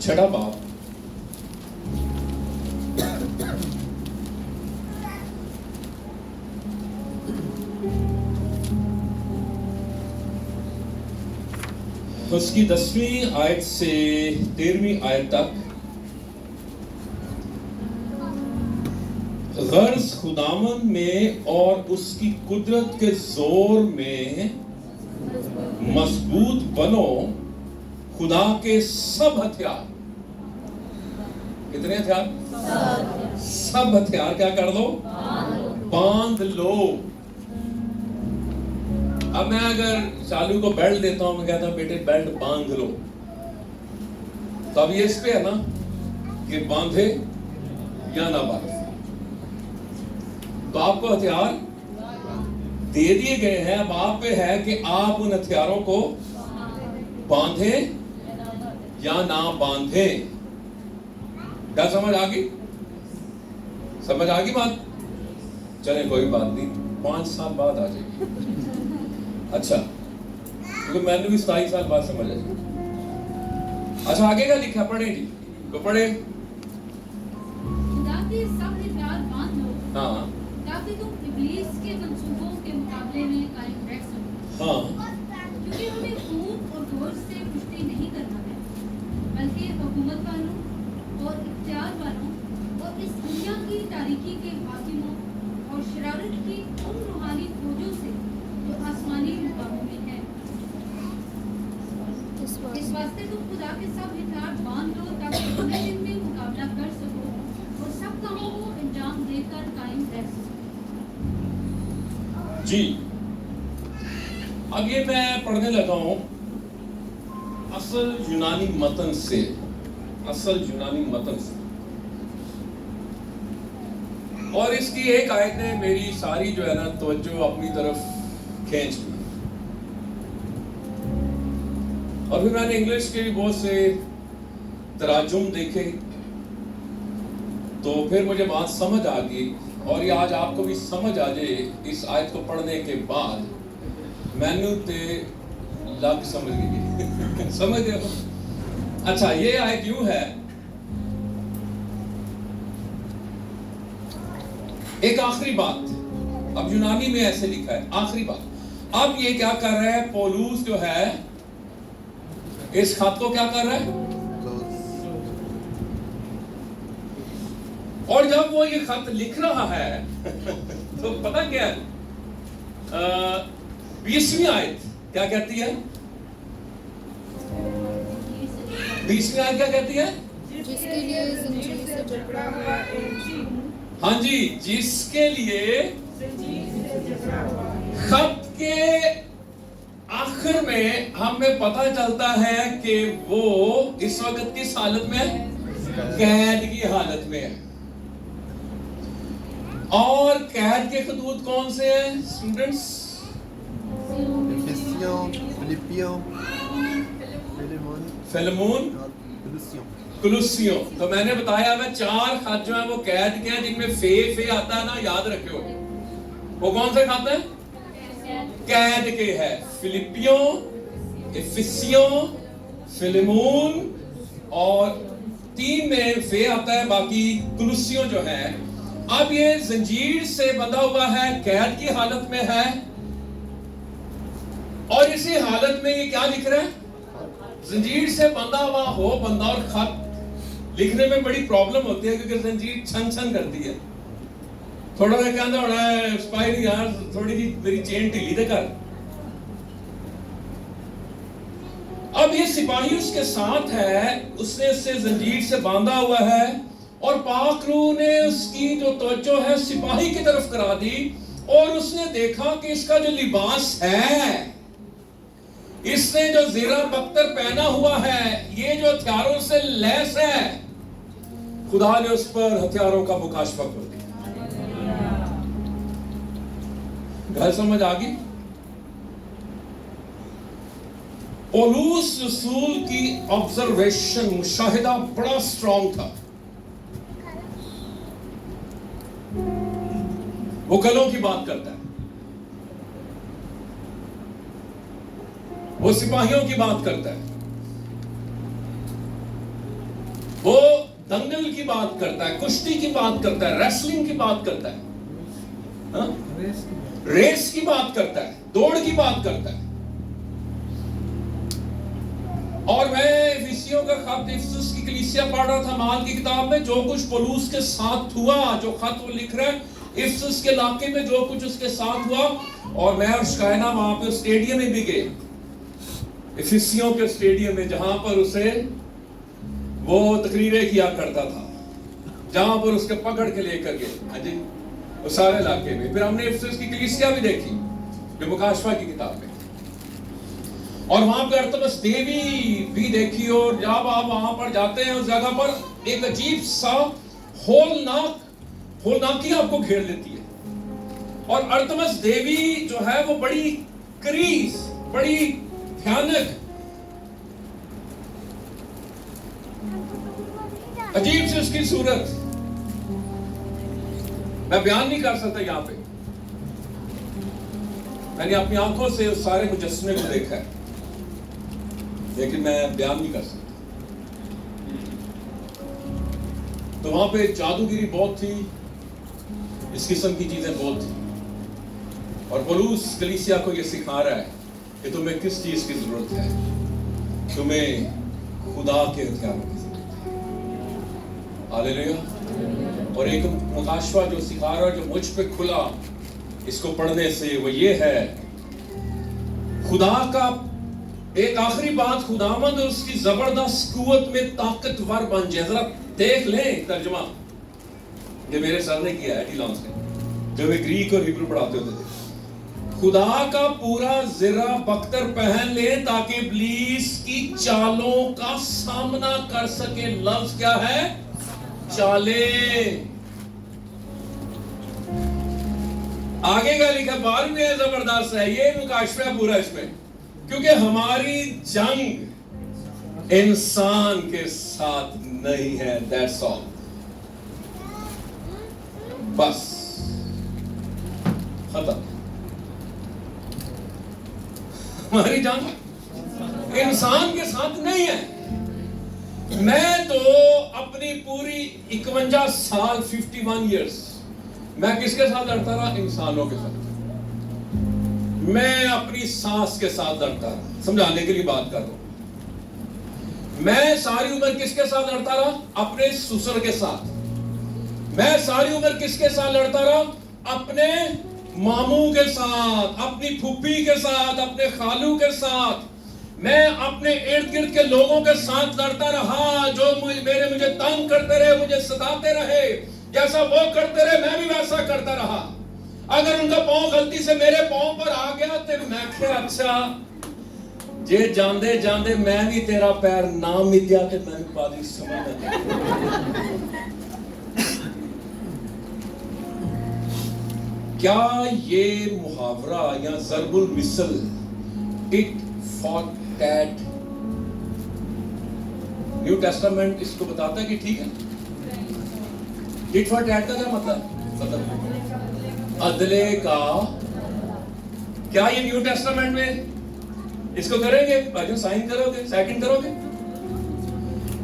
छठा बाब। उसकी 10वीं आयत से 13वीं आयत तक गर्ज खुदावन में और उसकी कुदरत के जोर में मजबूत बनो, खुदा के सब हथियार, कितने हथियार? सब हथियार क्या कर लो? बांध लो। अब मैं अगर चालू को बेल्ट देता हूं, मैं कहता हूं बेटे बेल्ट बांध लो, तो अब ये इस पे है ना कि बांधे या ना बांधे। तो आपको हथियार दे दिए गए हैं, अब आप पे है कि आप उन हथियारों को बांधे या ना बांधे। क्या समझ आ गई? समझ आ गई बात? चले कोई बात नहीं, 5 साल बाद आ जाएगी। अच्छा, क्योंकि मैंने भी 27 साल बाद समझ आई। अच्छा, आगे क्या लिखा? पढ़े जी तो पढ़े। खुदा के सब हथियार बांध लो, हाँ, ताकि तुम इब्लीस के मंसूबों के मुकाबले में कायम रह सको। हाँ, क्योंकि हमें खून और गोश्त से कुश्ती नहीं करना है, बल्कि हुकूमत वालों और इख्तियार वालों और इस दुनिया की तारीकी के हाकिमों और शरारत की उन रूहानी फौजों से जो आसमानी मुकामों में है। इस वास्ते तुम खुदा के सब हथियार बांध लो, ताकि बुरे दिन में मुकाबला कर सको और सब कामों को अंजाम देकर कायम रह सको। जी। अब ये मैं पढ़ने लगा हूं असल यूनानी मतन से, असल यूनानी मतन से। और इसकी एक आयत ने मेरी सारी जो है ना तवज्जो अपनी तरफ खींच ली। और फिर मैंने इंग्लिश के भी बहुत से तराजुम देखे, तो फिर मुझे बात समझ आ गई। और ये आज आपको भी समझ आ जाए इस आयत को पढ़ने के बाद, मैनू ते लग समझ गई। समझ रहे हो? अच्छा, ये आयत यूं है, एक आखिरी बात। अब यूनानी में ऐसे लिखा है, आखिरी बात। अब ये क्या कर रहा है? पौलुस जो है इस खत को क्या कर रहा है? और जब वो ये खत लिख रहा है तो पता क्या है? 20वीं आयत क्या कहती है? 20वीं आयत क्या कहती है? जिसके लिए ज़ंजीर से जकड़ा हुआ एक हाँ जी, जिसके लिए खत के आखिर में हमें पता चलता है कि वो इस वक्त किस हालत में है? कैद की हालत में है। और कैद के खतूत कौन से हैं स्टूडेंट्स? फिलेमोन, कुलुसियों। तो मैंने बताया मैं 4 खत जो है वो कैद के हैं, जिनमें फे आता है ना, याद रखियो। वो कौन से खत है? कैद के है। फिलिपियों, इफिसियों, फिलेमोन, और 3 में फे आता है, बाकी कुलुसियों जो है। अब ये जंजीर से बंधा हुआ है, कैद की हालत में है, और इसी हालत में ये क्या लिख रहा है? जंजीर से बंधा हुआ हो बंदा, और खत लिखने में बड़ी प्रॉब्लम होती है क्योंकि जंजीर छन छन करती है। थोड़ा सा कहना होना है स्पाइरी यार, थोड़ी सी मेरी चेन ढीली दे कर। अब ये सिपाही उसके साथ है, उसने उससे जंजीर से बांधा हुआ है, और पाक रूह ने उसकी जो तवज्जो है सिपाही की तरफ करा दी, और उसने देखा कि इसका जो लिबास है, इसने जो ज़ीरा बख्तर पहना हुआ है, ये जो हथियारों से लैस है, खुदा ने उस पर हथियारों का मुकाशफा कर दिया। घर समझ आ गई? पौलुस रसूल की ऑब्जर्वेशन, मुशाहिदा बड़ा स्ट्रॉन्ग था। वो कलों की बात करता है, वो सिपाहियों की बात करता है। वो दंगल की बात करता है, कुश्ती की बात करता है, रेसलिंग की बात करता है, हाँ? रेस की बात करता है, दौड़ की बात करता है। और मैं इफिसियों का खत, इफिसुस की कलीसिया पढ़ रहा था माल की किताब में, जो कुछ पौलुस के साथ हुआ, जो खत वो लिख रहा है इफिसुस के इलाके में जो कुछ उसके साथ हुआ। और मैं और शकायना वहां पे स्टेडियम में भी गए, इफिसियों के स्टेडियम में, जहां पर उसे वो तकरीरें किया करता था, जहां पर उसके पकड़ के लेकर गए, हाँ जी, उस सारे इलाके में। फिर हमने इफिसुस की कलीसिया भी देखी, जो मुकाशवा की किताब में, और वहां पे अर्थमस देवी भी देखी। और जब आप वहां पर जाते हैं, उस जगह पर एक अजीब सा होलनाकी आपको घेर लेती है। और अर्थमस देवी जो है वो बड़ी करीस, बड़ी भयानक, अजीब सी उसकी सूरत, मैं बयान नहीं कर सकता यहां पे। मैंने अपनी आंखों से उस सारे मुजस्समे को देखा है, लेकिन मैं बयान नहीं कर सकता। तो वहां पे जादूगिरी बहुत थी, इस किस्म की चीजें बहुत थी। और पौलुस कलीसिया को यह सिखा रहा है कि तुम्हें किस चीज की जरूरत है, तुम्हें खुदा के हथियारों की जरूरत है। हालेलुया। और एक मुकाशवा जो सिखा रहा है, जो मुझ पे खुला इसको पढ़ने से, वो ये है, खुदा का एक आखिरी बात, खुदावंद और उसकी जबरदस्त कुव्वत में ताकतवर बन जाए। जरा देख लें तर्जुमा, ये मेरे सर ने किया है, डी लॉन्स ने, जब वे ग्रीक और हिब्रू पढ़ाते होते थे। खुदा का पूरा ज़रा बख्तर पहन ले ताकि इब्लीस की चालों का सामना कर सके। लफ्ज क्या है? चाले। आगे का लिखा 12 में जबरदस्त है, ये मुकाशवा पूरा इसमें, क्योंकि हमारी जंग इंसान के साथ नहीं है। दैट्स ऑल, बस खत्म। हमारी जंग इंसान के साथ नहीं है। मैं तो अपनी पूरी 51 साल 51 इयर्स मैं किसके साथ लड़ता रहा? इंसानों के साथ। मैं अपनी सास के साथ लड़ता रहा, समझाने के लिए बात कर रहा हूं। मैं सारी उम्र किसके साथ लड़ता रहा? अपने ससुर के साथ। मैं सारी उम्र किसके साथ लड़ता रहा? अपने मामू के साथ, अपनी फूफी के साथ, अपने खालू के साथ। मैं अपने इर्द गिर्द के लोगों के साथ लड़ता रहा, जो मुझे तंग करते रहे, मुझे सताते रहे। जैसा वो करते रहे मैं भी वैसा करता रहा। अगर उनका पांव गलती से मेरे पांव पर आ गया तो मैं क्या, अच्छा जे जांदे जांदे मैं भी तेरा पैर ना मिलिया तो मैं भी पादी समझ। क्या ये मुहावरा या ज़रबुल मिसल, tit for tat, New Testament इसको बताता है कि ठीक है? टिट फॉर टैट का क्या मतलब अदले का। क्या ये न्यू टेस्टामेंट में इसको करेंगे? भाई साइन करोगे, सेकंड करोगे?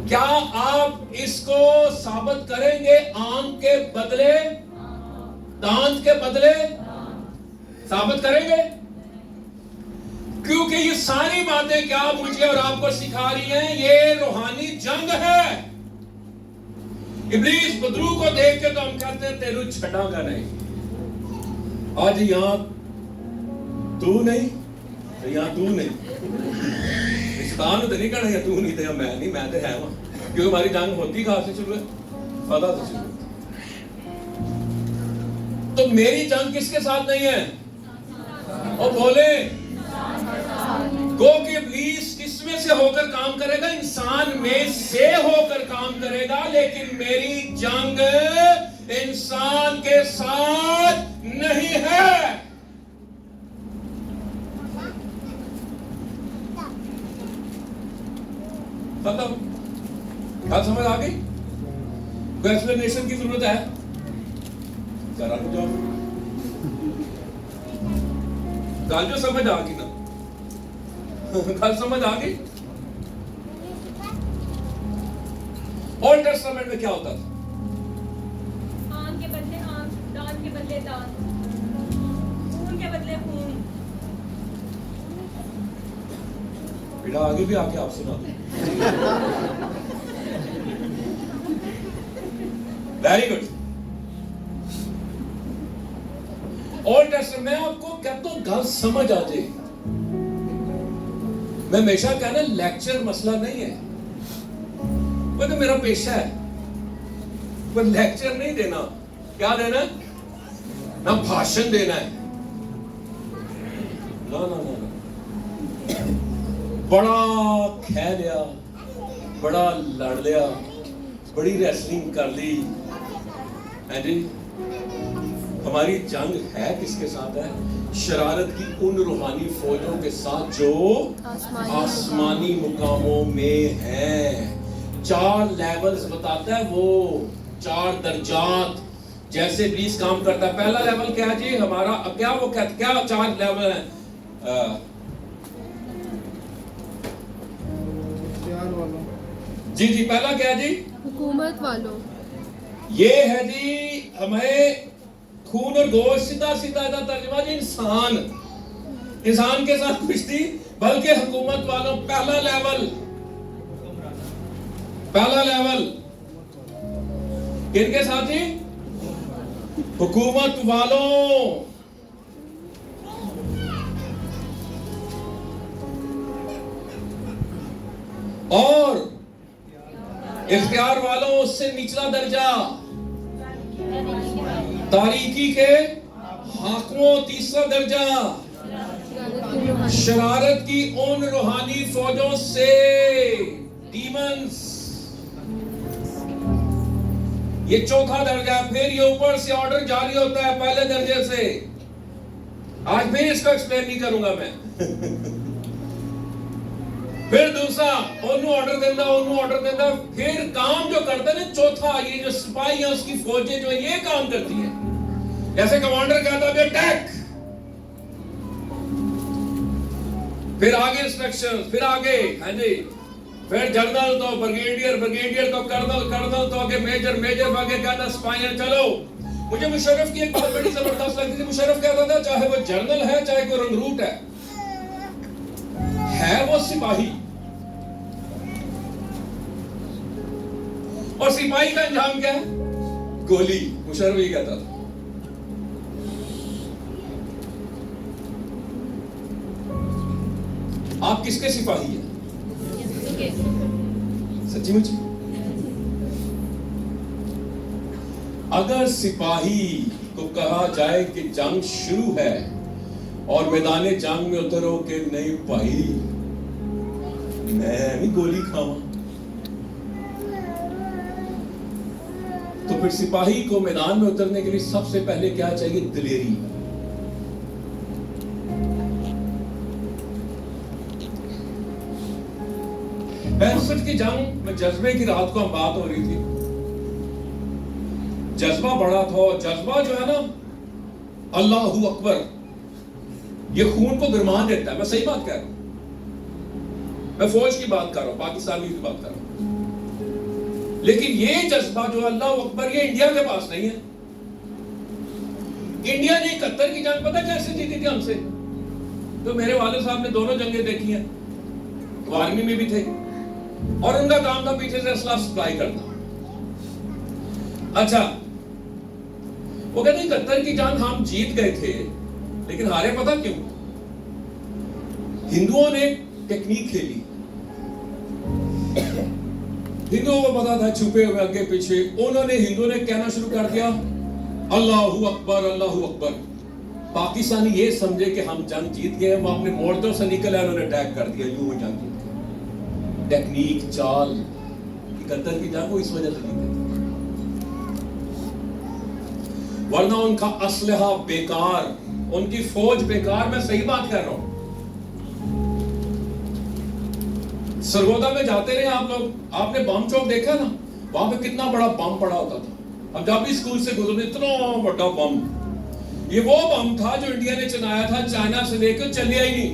क्या आप इसको साबित करेंगे आंख के बदले दांत के बदले? साबित करेंगे? क्योंकि ये सारी बातें क्या मुझे और आपको सिखा रही हैं, ये रूहानी जंग है। इब्लीस बदरू को देख के तो हम कहते हैं तेरू छटागा नहीं। आज यहां तू नहीं तो यहां तू नहीं, शैतान तो नहीं कहना तू नहीं तो मैं नहीं, मैं तो है वहां। क्योंकि हमारी जंग होती कहां से शुरू है? पता तो शुरू। तो मेरी जंग किसके साथ नहीं है? और बोले गो कि इब्लीस किसमें से होकर काम करेगा? इंसान में से होकर काम करेगा। लेकिन मेरी जंग इंसान के साथ नहीं है। खत्म। बात समझ आ गई? कोई एक्सप्लेनेशन की जरूरत है? करा तो जाओ, गाल जो समझ आ गई ना, गाल समझ आ गई। ओल्ड टेस्टामेंट में क्या होता था? आंख के बदले आंख, दांत के बदले दांत, खून के बदले खून। बेटा आगे भी आके आप सुना दो। Very good. ओल्ड टेस्टामेंट में आपको कहता हूं गल समझ आ जाए। मैं हमेशा कहना लेक्चर मसला नहीं है, वो तो मेरा पेशा है, वो लेक्चर नहीं देना। क्या देना है? ना भाषण देना है, ना ना ना ना। बड़ा खे लिया, बड़ा लड़ लिया, बड़ी रेसलिंग कर ली है जी। हमारी जंग है किसके साथ है? शरारत की उन रूहानी फौजों के साथ जो आसमानी मुकामों में है। 4 लेवल्स बताता है वो, 4 दर्जात जैसे इब्लीस काम करता है। पहला लेवल क्या है जी हमारा? क्या वो क्या 4 लेवल है? जी जी पहला क्या है जी? हुकूमत वालों। ये है जी हमें खून और गोश्त, सीधा सीधा तर्जुमा जी इंसान के साथ कुश्ती, बल्कि हुकूमत वालों। पहला लेवल किनके साथ जी? हुकूमत वालों। और इख्तियार वालों उससे निचला दर्जा तारीकी के हाकिमों, तीसरा दर्जा शरारत की उन रूहानी फौजों से, डीमंस, ये चौथा दर्जा। फिर ये ऊपर से ऑर्डर जारी होता है पहले दर्जे से। आज फिर इसको एक्सप्लेन नहीं करूंगा मैं। फिर दूसरा ओनू ऑर्डर देना, फिर काम जो करते हैं चौथा, ये जो सिपाही है उसकी फौजें जो ये काम करती है। जैसे कमांडर कहता है अटैक, फिर आगे इंस्ट्रक्शंस, फिर आगे हाँ जी, फिर जनरल तो ब्रिगेडियर तो कर्नल तो आगे मेजर आगे कहता सिपाही चलो। मुझे मुशर्रफ की एक बहुत बड़ी जबरदस्त लगती थी। मुशर्रफ कहता था चाहे वो जनरल है चाहे कोई रंगरूट है वो सिपाही, और सिपाही का अंजाम क्या है? गोली। मुशर्रफ ही कहता था। आप किसके सिपाही हैं? सच्ची मुच्ची? अगर सिपाही को कहा जाए कि जंग शुरू है और मैदान जंग में उतरो कि नहीं भाई मैं भी गोली खावा, तो फिर सिपाही को मैदान में उतरने के लिए सबसे पहले क्या चाहिए? दिलेरी। पैंसठ की जंग में जज्बे की रात को हम बात हो रही थी। जज्बा बड़ा था, और जज्बा जो है ना अल्लाहू अकबर, ये खून को गरमा देता है। मैं सही बात कह रहा हूं, मैं फौज की बात कर रहा हूं, पाकिस्तानी की बात कर रहा हूं। लेकिन ये जज्बा जो अल्लाहू अकबर, ये इंडिया के पास नहीं है। इंडिया ने 71 की जंग पता कैसे जीती थी हमसे? तो मेरे वाले साहब ने दोनों जंगें देखी हैं, वो आर्मी में भी थे, और उनका काम था पीछे से असला सप्लाई करना। अच्छा, वो कहते 71 की जंग हम जीत गए थे, लेकिन हारे पता क्यों? हिंदुओं ने टेक्निक खेली। हिंदुओं को पता था छुपे हुए आगे पीछे, हिंदुओं ने कहना शुरू कर दिया अल्लाहू अकबर अल्लाहू अकबर। पाकिस्तानी ये समझे कि हम जंग जीत गए, वो अपने मोर्चों से निकले, उन्होंने अटैक कर दिया, यूं जंग जीत गए। टेक्निक, चाल। 71 की जंग को इस वजह से जीते, वरना उनका असलहा बेकार, उनकी फौज बेकार। मैं सही बात कर रहा हूं। सरगोदा में जाते रहे आप लोग, आपने बम चौक देखा ना, वहां पे कितना बड़ा बम पड़ा होता था। अब जब भी स्कूल से गुजरते, इतना बड़ा बम, ये वो बम था जो इंडिया ने चलाया था चाइना से लेकर, चलिया ही नहीं।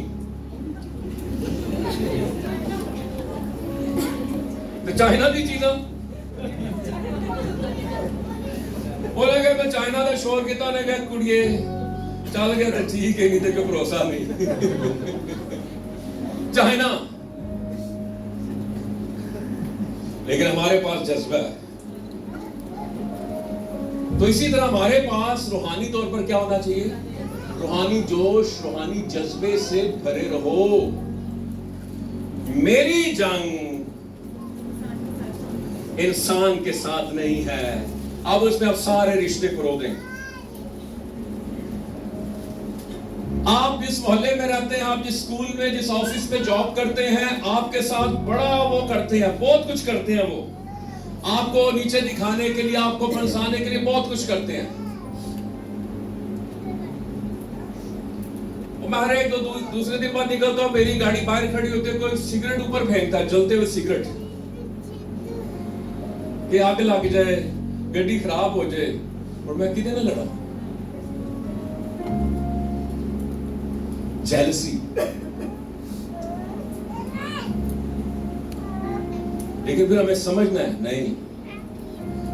तो चाइना की चीजें बोले मैं चाइना का शोर किता ने कहा कुड़िए चल गया तो ठीक है, नहीं तो कोई भरोसा नहीं। चाइना, लेकिन हमारे पास जज्बा है। तो इसी तरह हमारे पास रूहानी तौर पर क्या होना चाहिए? रूहानी जोश, रूहानी जज्बे से भरे रहो। मेरी जंग इंसान के साथ नहीं है। अब उसमें अब सारे रिश्ते फरो दें। आप जिस मोहल्ले में रहते हैं, आप जिस स्कूल में, जिस ऑफिस में जॉब करते हैं, आपके साथ बड़ा वो करते हैं, बहुत कुछ करते हैं। वो आपको नीचे दिखाने के लिए, आपको फंसाने के लिए बहुत कुछ करते हैं। मैं हर एक दूसरे दिन बाद निकलता हूं, मेरी गाड़ी बाहर खड़ी होती है, कोई सिगरेट ऊपर फेंकता है, जलते हुए सिगरेट, कि आग लग जाए, गड्डी खराब हो जाए, और मैं कितने में लड़ा। जेलसी। लेकिन फिर हमें समझना है, नहीं,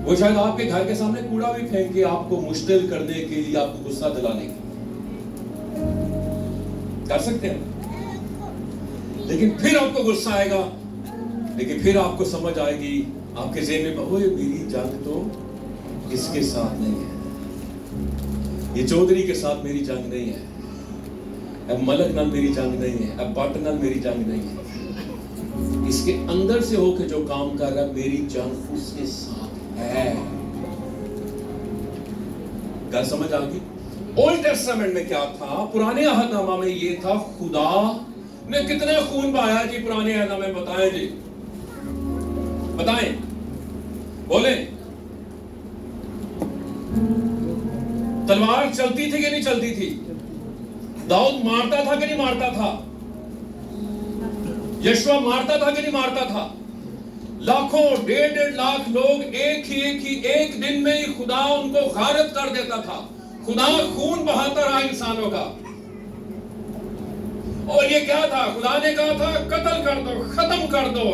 वो शायद आपके घर के सामने कूड़ा भी फेंके आपको मुश्तिल करने के लिए, आपको गुस्सा दिलाने के लिए कर सकते हैं। लेकिन फिर आपको गुस्सा आएगा, लेकिन फिर आपको समझ आएगी, आपके ज़हन में ओए मेरी जंग तो इसके साथ नहीं है, ये चौधरी के साथ मेरी जंग नहीं है, अब मलक नाल मेरी जंग नहीं है, अब बट नाल मेरी जंग नहीं है, इसके अंदर से होकर जो काम कर रहा है, मेरी जंग उसके साथ है। क्या समझ आ गई? ओल्ड टेस्टामेंट में क्या था? पुराने अहदनामा में ये था, खुदा ने कितना खून बहाया जी पुराने अहदनामे में? बताएं जी, बताएं, बोले। तलवार चलती थी कि नहीं चलती थी? दाऊद मारता था कि नहीं मारता था? यशवा मारता था कि नहीं मारता था? लाखों, 1.5 लाख लोग एक दिन में ही खुदा उनको गारत कर देता था। खुदा खून बहाता रहा इंसानों का। और ये क्या था? खुदा ने कहा था कत्ल कर दो, खत्म कर दो,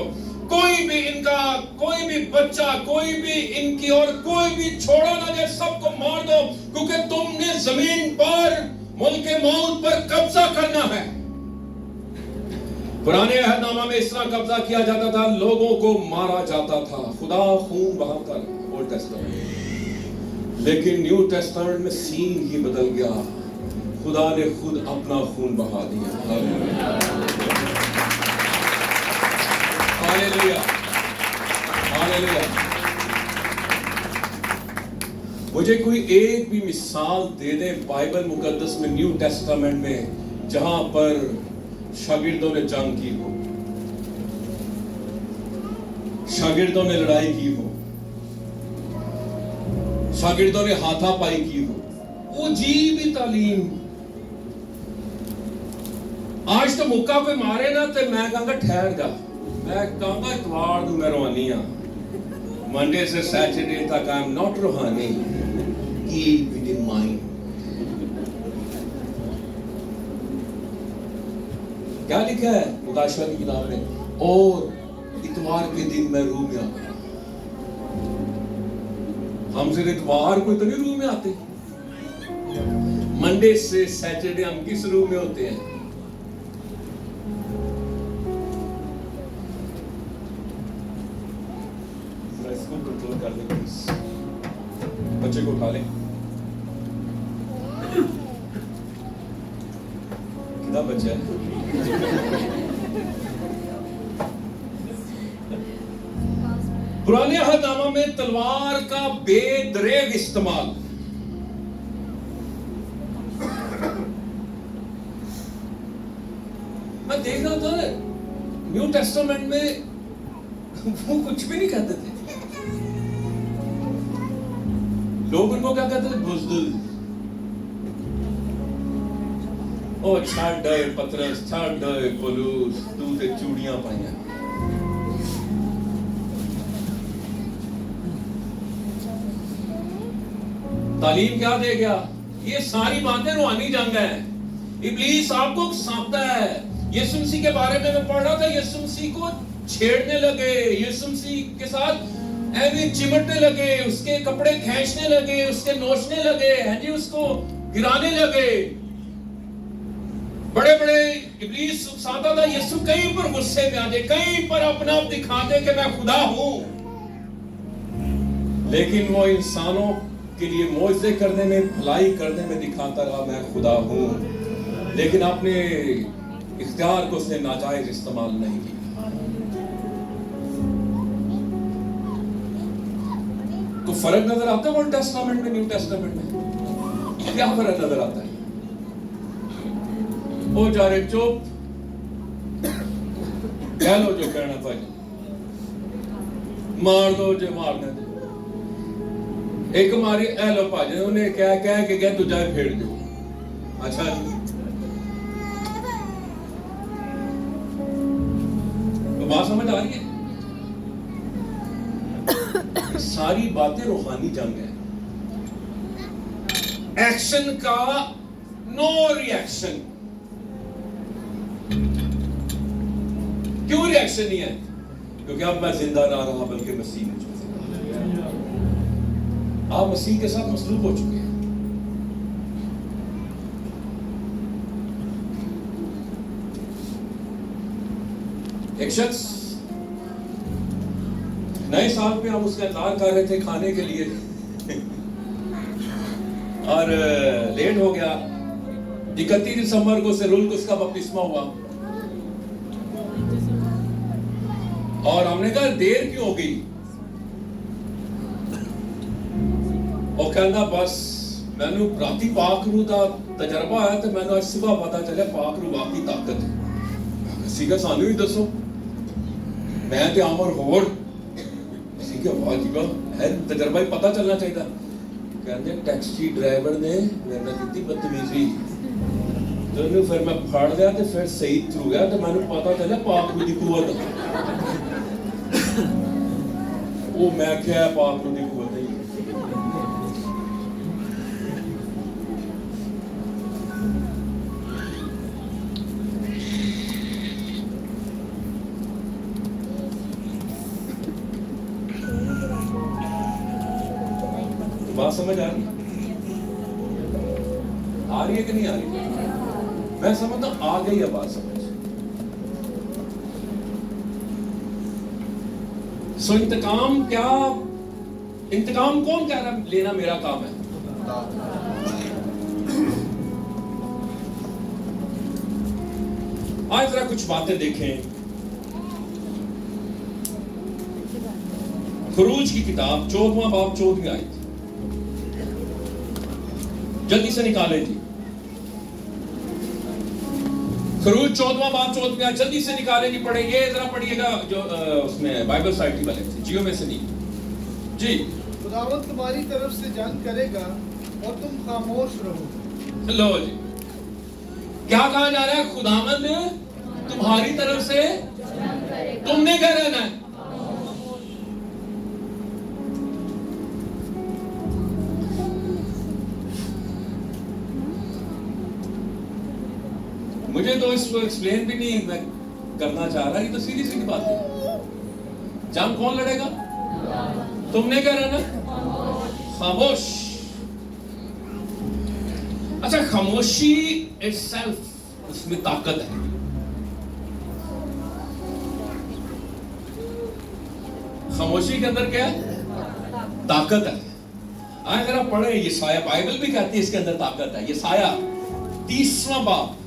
कोई भी इनका, कोई भी बच्चा, कोई भी इनकी और कोई भी छोड़ो ना जाए, सबको मार दो, क्योंकि तुमने जमीन पर, मुल्क मौत पर कब्जा करना है। पुराने अहदनामा में इस तरह कब्जा किया जाता था, लोगों को मारा जाता था, खुदा खून बहाकर। Old Testament. लेकिन न्यू टेस्टामेंट में सीन ही बदल गया, खुदा ने खुद अपना खून बहा दिया। Hallelujah, hallelujah. मुझे कोई एक भी मिसाल दे दे बाइबल मुकद्दस में, न्यू टेस्टामेंट में, जहां पर शागिर्दों ने जंग की हो, शागिर्दों ने लड़ाई की हो, शागिर्दों ने हाथापाई की हो, वो जी भी तालीम। आज तो मुक्का कोई मारे ना तो मैं कहूंगा ठहर जा, मैं कहूंगा इतवार को मैं रूहानी हाँ, मंडे से सैटरडे तक आई एम नॉट रूहानी, कीप इट इन माइंड। क्या लिखा है मुकाशवा की किताब में? और इतवार के दिन मैं रूह में आता। हम सिर्फ इतवार को तो नहीं रूह में आते, मंडे से सैटरडे हम किस रूह में होते हैं? इसको कंट्रोल कर ले प्लीज, बच्चे को उठा ले। कितना बच्चा है? पुराने अहदनामा में तलवार का बेदरेग इस्तेमाल, मैं देख रहा था न्यू टेस्टामेंट में वो कुछ भी नहीं कहते थे। लोग उनको क्या कहते थे? बुज़दिल। ओ छाड़ दे पतरस, छाड़ दे पौलुस, तू ते चूड़ियां पाइयां। तालीम क्या दे गया? ये सारी बातें रूहानी जंग है। इब्लीस आपको उकसाता है। यीशु मसीह के बारे में मैं पढ़ रहा था, यीशु मसीह को छेड़ने लगे, यीशु मसीह के साथ ऐसे चिमटने लगे, उसके कपड़े खींचने लगे, उसके नोचने लगे, हैं जी, उसको गिराने लगे। बड़े बड़े इब्लीस उकसाता था, यीशु कहीं पर गुस्से में आ जाए, कहीं पर अपना आप दिखा दे कि मैं खुदा हूं। लेकिन वो इंसानों के लिए मौजज़े करने में, भलाई करने में दिखाता रहा मैं खुदा हूं, लेकिन अपने इख्तियार को उसने नाजायज इस्तेमाल नहीं किया। तो फर्क नजर आता है ओल्ड टेस्टामेंट में, न्यू टेस्टामेंट में? क्या फर्क नजर आता है? वो जा रहे चुप, कह लो जो कहना भाई, मार दो जो मारना दे। एक मारी लो भाजी, उन्हें क्या कह के गया तू जाए फेड़ दो। अच्छा जी, तो बात समझ आ रही है? सारी बातें रूहानी जंग है। एक्शन का नो रिएक्शन। क्यों रिएक्शन नहीं है? क्योंकि अब मैं जिंदा ना रहा बल्कि मसीह में जिंदा। आप मसीह के साथ मसलूब हो चुके हैं। एक शख्स नए साल पे हम उसका इंतजार कर रहे थे खाने के लिए और लेट हो गया। 31 दिसंबर को सिरुल को उसका बपतिस्मा हुआ और हमने कहा देर क्यों हो गई? और कहना बस मैंने राती पाकरू का तजर्बा आया तो मैंने आज सुबह पता चला पाकरू वाकई ताकत है। सीखा सानू ही दसो, मैं तो आमर होर है तजर्बा ही पता चलना चाहिए। कहते टैक्सी ड्राइवर ने मेरे नाल की बदतमीजी, तो फिर मैं फड़ लिया तो फिर सही हो गया तो मैंने पता चला पाकरू की कुवत। वो मैं क्या पाकरू की कुवत है। बात समझ आ रही है कि नहीं आ रही? मैं समझता आ गई है बात समझ। सो इंतकाम क्या, इंतकाम कौन कह रहा लेना मेरा काम है? आज जरा कुछ बातें देखें। खुरूज की किताब 14वां बाब 14वीं आयत, जल्दी से निकालें जी। खुरूज 14वां बाब 14वीं आयत जल्दी से निकालें जी, पढ़ेंगे जरा पढ़िएगा जो उसमें बाइबल साइटी वाले से, जियो में से नहीं जी। खुदावंद तुम्हारी तरफ से जंग करेगा और तुम खामोश रहो। लो जी, क्या कहा जा रहा है? खुदावंद तुम्हारी तरफ से, तुमने क्या रहना है? मुझे तो इसको एक्सप्लेन भी नहीं मैं करना चाह रहा, ये तो सीधी सीधी बात है। जंग कौन लड़ेगा? तुमने क्या रहना? खामोश। अच्छा, खामोशी itself, उसमें ताकत है। खामोशी के अंदर क्या है? ताकत है। अगर आप पढ़े यशाया, बाइबल भी कहती है इसके अंदर ताकत है। यशाया 30वां बाब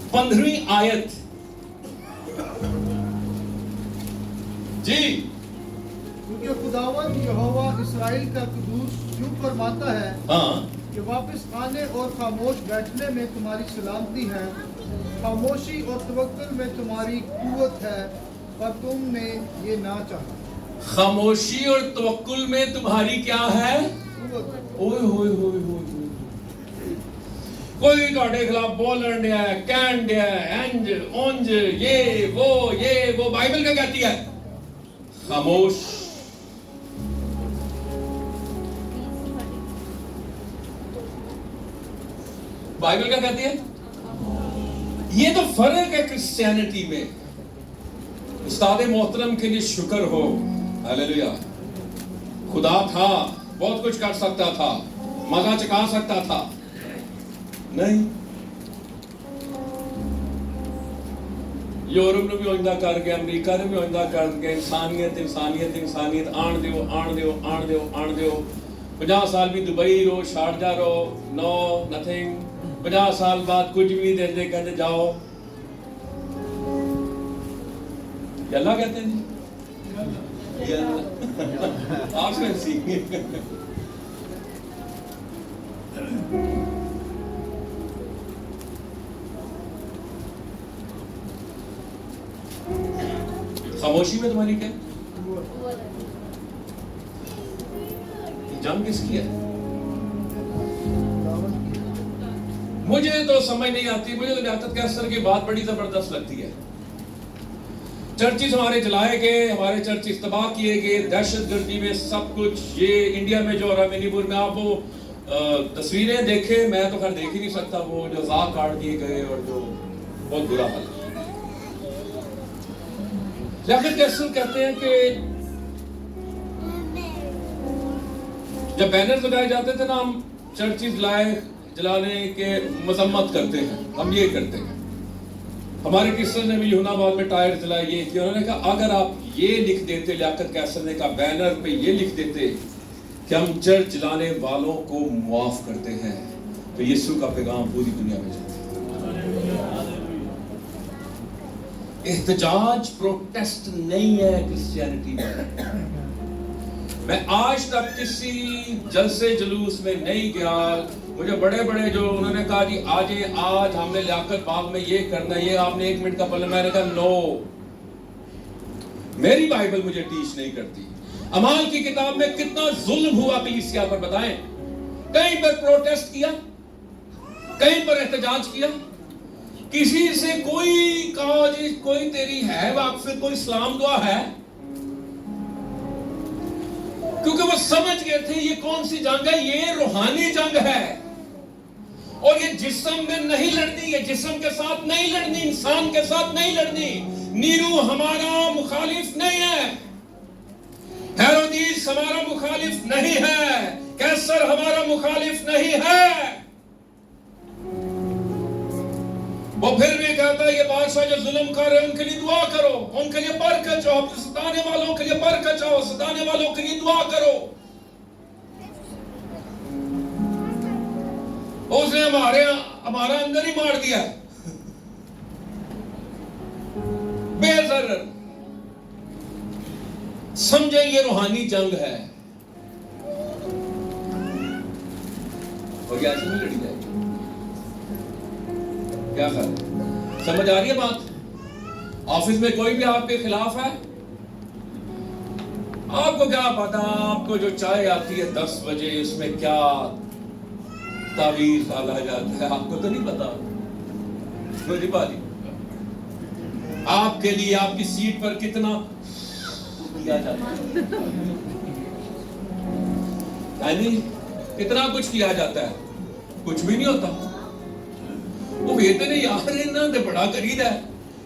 15वीं आयत जी। क्योंकि खुदावंद यहोवा इस्राएल का कुदूस यूं फरमाता है कि वापस आने और खामोश बैठने में तुम्हारी सलामती है, खामोशी और तवक्कुल में तुम्हारी कुव्वत है, पर तुमने ये ना चाहा। खामोशी और तवक्कुल में तुम्हारी क्या है? ओए होए होए होए। कोई ਤੁਹਾਡੇ खिलाफ बोलन दिया है, कहन दिया है, इंज उंज, ये वो, बाइबल क्या कहती है? खामोश। बाइबल क्या कहती है? ये तो फर्क है क्रिश्चियनिटी में। उस्ताद मोहतरम के लिए शुक्र हो, हालेलुया। खुदा था, बहुत कुछ कर सकता था, मजा चका सकता था, नहीं। यूरोप ने भी ओंदा कर गया, अमेरिका ने भी ओंदा कर गया। इंसानियत इंसानियत इंसानियत, आन दियो आन दियो आन दियो आन दियो। 50 साल भी दुबई रहो, शारजा रहो, नो नथिंग। 50 साल बाद कुछ भी नहीं देते, कहते जाओ। अल्लाह कहते हैं जी, आपसे सीखिए। खामोशी में तुम्हारी क्या जंग किसकी है? मुझे तो समझ नहीं आती। मुझे तो लियाकत कैसर की बात बड़ी जबरदस्त लगती है। चर्चिस हमारे जलाए गए, हमारे चर्चिस तबाह किए गए, दहशतगर्दी में सब कुछ। ये इंडिया में जो हो रहा, मणिपुर में, आप वो तस्वीरें देखे, मैं तो खैर देख ही नहीं सकता, वो जो ज़ाक काट दिए गए और जो बहुत बुरा हाल। लियाकत कैसर कहते हैं कि जब बैनर लगाए जाते थे ना, हम चर्चिस जलाने के मजम्मत करते हैं, हम ये करते हैं। हमारे किस्से ने भी यूनाबाद में टायर जलाए, ये किया। उन्होंने कहा अगर आप ये लिख देते, लियाकत कैसर ने कहा बैनर पे ये लिख देते कि हम चर्च जलाने वालों को माफ करते हैं, तो यीशु का पैगाम पूरी दुनिया में जाता। एहतजाज प्रोटेस्ट नहीं है क्रिश्चियनिटी में। मैं आज तक किसी जलसे जुलूस में नहीं गया। मुझे बड़े बड़े जो उन्होंने कहा जी आज हमने लियाकत बाग में ये करना है, ये आपने 1 मिनट का पल, मैंने कहा नो, मेरी बाइबल मुझे टीच नहीं करती। अमाल की किताब में कितना जुल्म हुआ कलीसिया पर, बताएं। कहीं पर प्रोटेस्ट किया, कहीं पर एहतजाज किया, किसी से कोई कहा जी कोई तेरी है वाकफियत, कोई इस्लाम दुआ है, क्योंकि वो समझ गए थे ये कौन सी जंग है, ये रूहानी जंग है। और ये जिस्म में नहीं लड़नी, ये जिस्म के साथ नहीं लड़नी, इंसान के साथ नहीं लड़नी। नीरू हमारा मुखालिफ नहीं है, हेरोदीस हमारा मुखालिफ नहीं है, कैसर हमारा मुखालिफ नहीं है। वो फिर भी कहता है ये बादशाह जो जुल्म कर रहे हैं उनके लिए दुआ करो, उनके लिए बरकत चाहो, सताने वालों के लिए बरकत चाहो, सताने वालों के लिए दुआ करो। उसने हमारा अंदर ही मार दिया बेजर। समझे ये रूहानी जंग है और ये ऐसे नहीं लड़ी जाएगी। क्या ख्याल है? समझ आ रही है बात? ऑफिस में कोई भी आपके खिलाफ है, आपको क्या पता, आपको जो चाय आती है 10 बजे उसमें क्या तावीज़ डाला जाता है, आपको तो नहीं पता। मुझे बाली आपके लिए आपकी सीट पर कितना किया जाता है, नहीं कितना कुछ किया जाता है, कुछ भी नहीं होता। वो कहते ने यार इन्हों ने बड़ा करीदा है,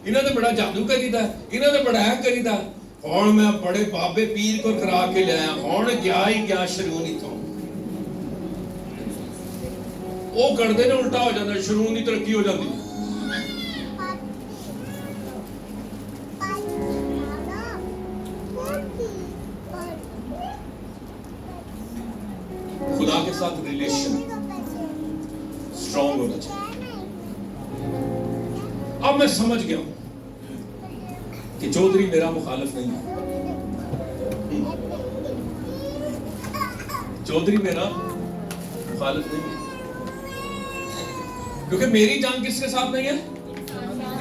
इन्होंने बड़ा जादू करीदा है, इन्होंने बड़ा है करीदा। हुण मैं बड़े बाबे पीर को करा के लाया, हुण गया ही क्या शरून इथों। वो करते ने उल्टा हो जाता, शरून की तरक्की हो जाती। खुदा के साथ रिलेशन स्ट्रॉन्ग होना चाहिए। अब मैं समझ गया कि चौधरी मेरा मुखालिफ नहीं है, चौधरी मेरा मुखालिफ नहीं है, क्योंकि मेरी जान किसके साथ नहीं है?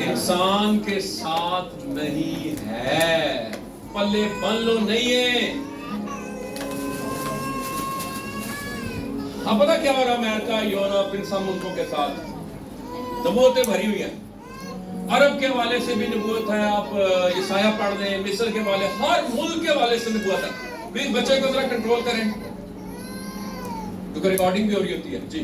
इंसान के साथ नहीं है। पल्ले बन लो नहीं है। अब पता क्या हो रहा अमेरिका, यूरोप, इन सब मुल्कों के साथ नबूवतें भरी हुई हैं। अरब के हवाले से भी नबूवत है, आप ईसाया पढ़ लें, मिस्र के वाले, हर मुल्क के हवाले से नबूवत है। प्लीज बच्चे को जरा कंट्रोल करें, क्योंकि रिकॉर्डिंग भी हो रही होती है जी।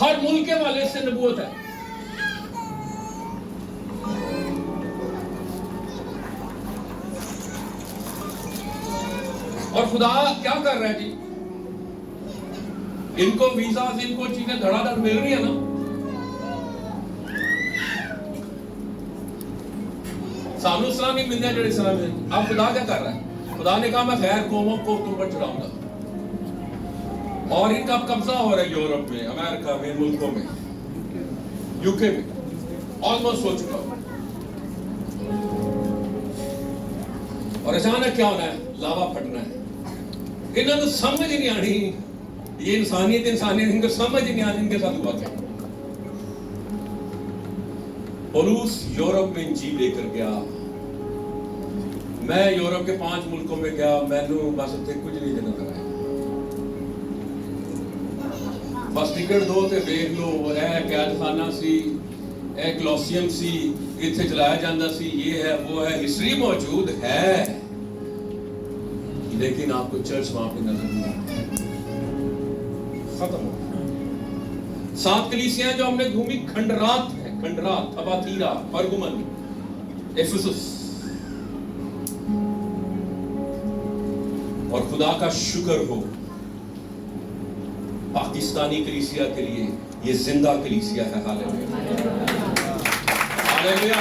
हर मुल्क के हवाले से नबूवत है। और खुदा क्या कर रहा है जी? इनको वीजा, इनको चीजें धड़ाधड़ मिल रही है ना। सानू सलाह नहीं मिलने जड़े सलाह मिल। अब खुदा क्या कर रहा है? खुदा ने कहा मैं खैर कौमों को तुम पर चढ़ाऊंगा, और इनका कब्जा हो रहा है यूरोप में, अमेरिका में, मुल्कों में, यूके में, ऑलमोस्ट हो चुका। और अचानक क्या होना है? लावा फटना है। इन्होंने तो समझ नहीं आनी, ये इंसानियत इनको समझ नहीं आनी इनके साथ हुआ क्या। पौलुस यूरोप में इंजील लेकर गया। मैं यूरोप के 5 मुल्कों में गया, मैंने बस उत्थे कुछ नहीं देना कराया, बस टिकट दो ते देख लो। कैदखाना सी, क्लोसियम सी, इत्थे चलाया जाता सी, ये है वो है, हिस्ट्री मौजूद है, लेकिन आपको चर्च वहां पे नजर नहीं आती। खत्म हो गया। 7 कलीसियां जो हमने घूमी, खंडरात है, खंडरात, थबातीरा, परगुमन, एफिसुस। और खुदा का शुक्र हो पाकिस्तानी कलीसिया के लिए ये जिंदा कलीसिया है। Hallelujah, hallelujah.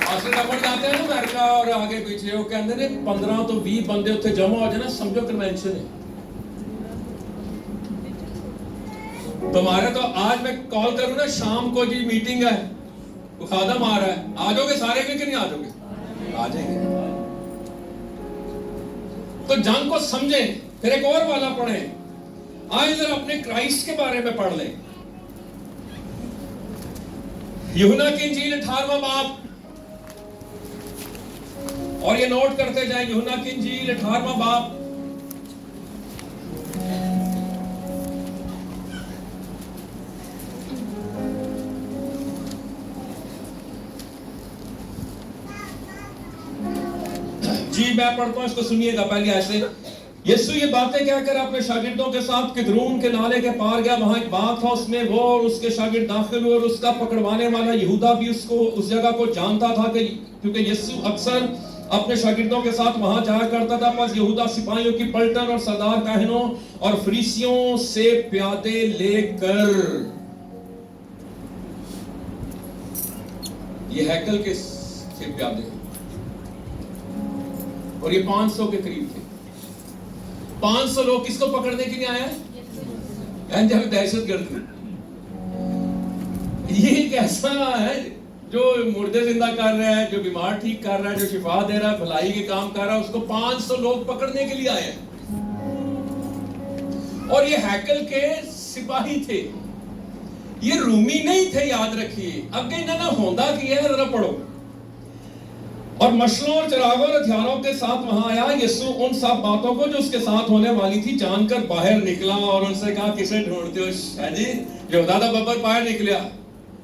पास्टर जाते हैं ना अमेरिका और आगे पीछे, वो कहते हैं 15 तो 20 बंदे उत्थे जमा हो जाए ना, समझो कन्वेंशन है। तुम्हारे तो आज मैं कॉल करूं ना, शाम को जी मीटिंग है, वो खादम आ रहा है, आ जाओगे सारे के नहीं आ जाओगे? आ जाएंगे। तो जंग को समझे। फिर एक और वाला पढ़े, आज जरा अपने क्राइस्ट के बारे में पढ़ लें। यूहन्ना की इंजील 18वां बाब, और ये नोट करते जाए, यूहन्ना की इंजील 18वां बाब, जी मैं पढ़ता हूं, इसको सुनिएगा पहले ऐसे। यीशु ये बातें कहकर अपने शागिर्दों के साथ किद्रोन के नाले के पार गया। वहां एक बाग था, उसमें वो और उसके शागिर्द दाखिल हुए, और उसका पकड़वाने वाला यहूदा भी उसको उस जगह को जानता था, कि क्योंकि यीशु अक्सर अपने शागिर्दों के साथ वहां जाया करता था। बस यहूदा सिपाहियों की पलटन और सरदार काहिनों और फरीसियों से प्यादे लेकर, ये हैकल के से प्यादे, और ये 500 के करीब थे। 500 लोग किसको पकड़ने के लिए आए? दहशतगर्द। ये एक ऐसा है जो मुर्दे जिंदा कर रहा है, जो बीमार ठीक कर रहा है, जो शिफा दे रहा है, भलाई के काम कर रहा है, उसको 500 लोग पकड़ने के लिए आए। और ये हैकल के सिपाही थे, ये रूमी नहीं थे, याद रखिए। अब इन्होंने होंदा किया है, जरा पढ़ो। और मशलों और चिरागों और हथियारों के साथ वहां आया। यीशु उन सब बातों को जो उसके साथ होने वाली थी जानकर बाहर निकला और उनसे कहा, किसे ढूंढते हो? है जी यहूदा दा बब्बर बाहर निकला,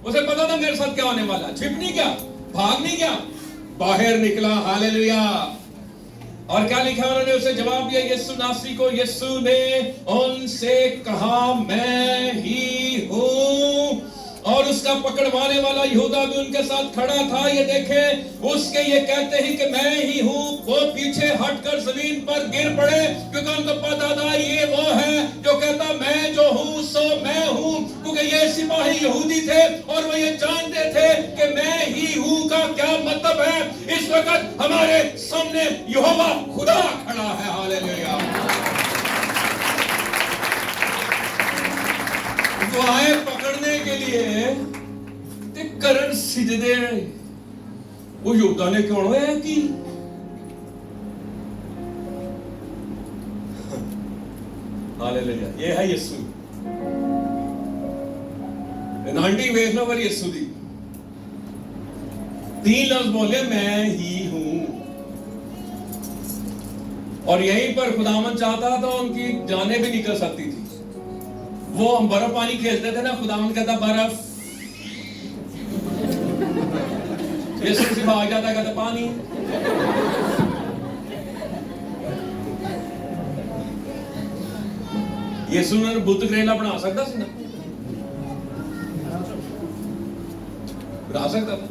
उसे पता था मेरे साथ क्या होने वाला। छिप नहीं गया, भाग नहीं गया, बाहर निकला। हालेलुया। और क्या लिखा उन्होंने? उसे जवाब दिया यीशु नासरी को। यीशु ने उनसे कहा, मैं ही हूं। और उसका पकड़वाने वाला यहूदा भी उनके साथ खड़ा था। ये देखें, उसके ये कहते ही कि मैं ही हूं, वो पीछे हटकर जमीन पर गिर पड़े, क्योंकि उनको पता था ये वो है जो कहता मैं जो हूं सो मैं हूं। क्योंकि ये सिपाही यहूदी थे और वो ये जानते थे कि मैं ही हूं का क्या मतलब है। इस वक्त हमारे सामने यहोवा खुदा खड़ा है। हालेलुया। वो आए पकड़ने के लिए ते करण सिजदे, वो यहूदा ने क्यों होया कि हालेलुया। ये है यीशु। नांटी वेख लो पर यीशु दी 3 लफ्ज बोले, मैं ही हूं। और यहीं पर खुदावन चाहता था उनकी जानें भी निकल सकती थी। वो हम बर्फ पानी खेलते थे ना, खुदावन कहता बर्फ, यीशु से भाग जाता, कहता पानी। यीशु ने बुत करेला बना सकता सी ना, बना सकता था।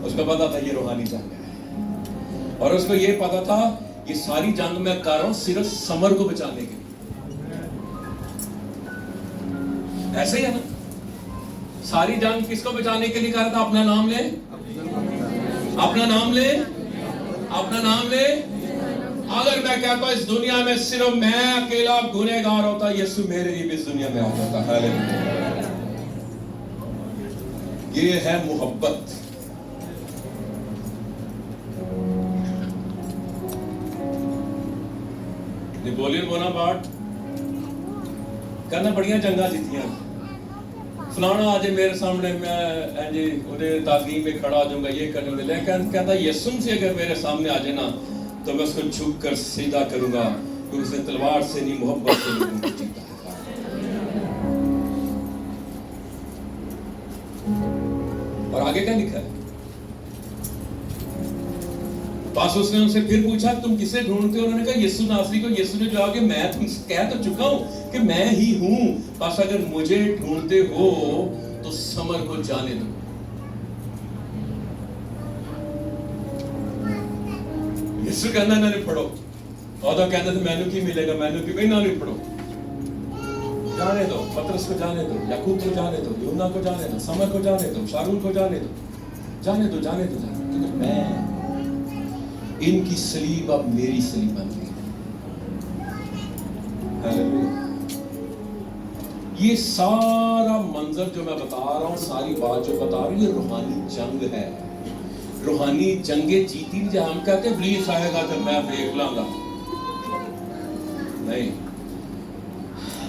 उस उसको पता था ये रूहानी जंग है, और उसको ये पता था ये सारी जंग मैं कर रहा हूं सिर्फ समर को बचाने के लिए। ऐसे ही है ना, सारी जंग किसको बचाने के लिए कर रहा था? अपना नाम ले, अपना नाम ले, अपना नाम ले। अगर मैं कहता इस दुनिया में सिर्फ मैं अकेला गुनहगार होता, यीशु मेरे लिए भी इस दुनिया में आ जाता। हालेलुया। ये है मोहब्बत। नेपोलियन बोनापार्ट कहना बड़ियां जंगा जीतियां, फलाना आज मेरे सामने मैं जी उन्हें तालीम में खड़ा हो जाऊंगा, ये करने में, लेकिन कहता यीशु से अगर मेरे सामने आ जाए ना तो मैं उसको झुक कर सीधा करूंगा, क्योंकि उसने तलवार से नहीं मोहब्बत से लोगों को जीता है। और आगे क्या लिखा है? पास उसने उनसे फिर पूछा तुम किसे ढूंढते हो? उन्होंने कहा यीशु नासरी को। यीशु ने जवाब दिया मैं तुमसे कह तो चुका हूं कि मैं ही हूं, बस अगर मुझे ढूंढते हो तो समर को जाने दो। यीशु कहना ना नहीं पढ़ो, और तो कहना तो मैनू की मिलेगा, मैनू की भाई ना नहीं पढ़ो, जाने दो, पतरस को जाने दो, याकूब को जाने दो, यूहन्ना को जाने दो, समर को जाने दो, शारूल को जाने दो, जाने दो, जाने दो, जाने दो, क्योंकि मैं इनकी सलीब अब मेरी सलीब बन गई। ये सारा मंजर जो मैं बता रहा हूं, सारी बात जो बता रहा हूं, ये रूहानी जंग है। रूहानी जंगे जीती नहीं। हम कहते पुलिस आएगा तो मैं देख लांगा, नहीं।